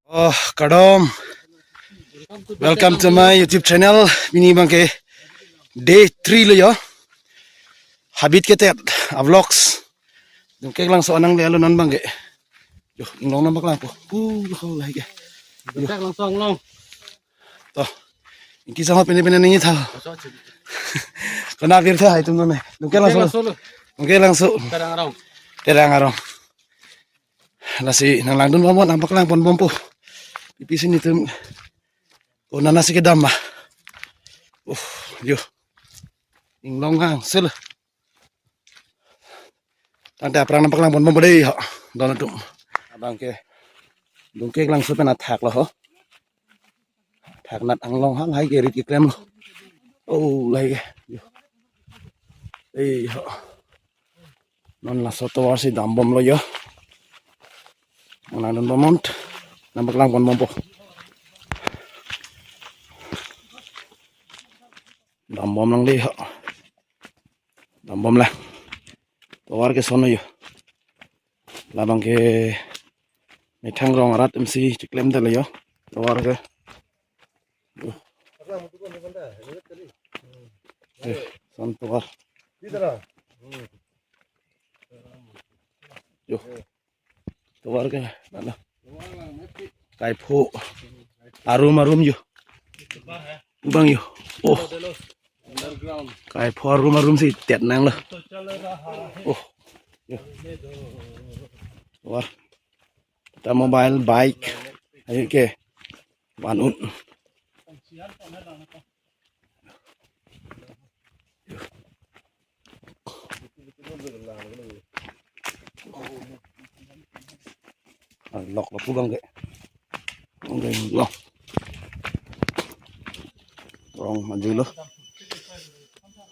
Oh, Kadom. Welcome to my YouTube channel. Ini bangke day 3 lo yo. Habit kita vlogs. Dungke lang so anang lelo non bangke. Yo, inglong nambak lang po. Lah ke. Tak langsung long. To. Inki sama pini-pini ningi tha. Kena bir tha itu none. Dungke langsung. Dungke langsung. Terang arong. Nasi nang langdun pamon nampak lang pon pompo. Pipisin itu. Oh, nasi ke dam. Yo. Inglong hang sel. Tante perang nampak lang pon pompo dei ha. Don tum. Abang ke. Dungke langsung pena thak lo ho. Thak nat anglong hang hai ke rit ke klem lo. Oh, lai ke. Yo. Ho. Non la soto war si dam bom lo yo. Nang don bomont. Nampak lang pon pompo. Dam bom lang deh. Dam bom lah. Tawar ke sono yo. Labang ke metang rong arat MC ciklem dah yo. Tawar ke. Son tawar. Yo. Tawar ke. Nana. Kai pho. Arum yo. Bang yo. Oh. Kai pho arum si tiat nang lo. Oh. Yo. Tawar. Kita mobile bike. Ayo ke. Banun. Lọc vào băng vậy, lọc, rong mà dư lắm,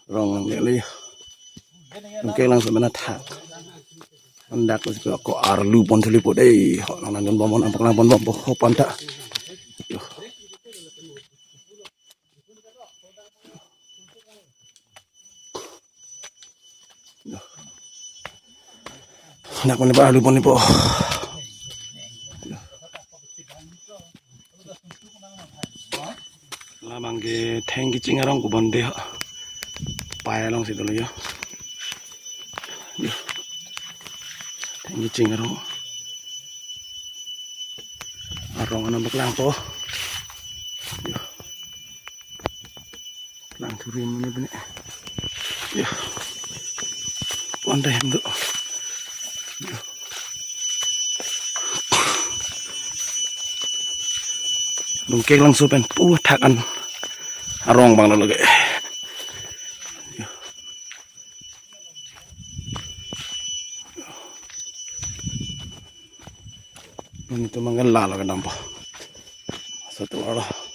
rong để lấy, cái langsung mana thak, anda kalau kau arlu pon tulipo deh, orang nanti bomon apa lang pon bombo hopan tak, nak pon arlu pon lipo. Labang ke thank cingarong ko bande ha. Paya lang situ lo yo. Thank cingarong. Arong nambak lang po. Yo. Lang turin mo ni bani. Yo. Pandai hendo. Yo. Dungke lang supen takan arong bang lagi. Ini tuh manggil lala ke nampak. Satu orang.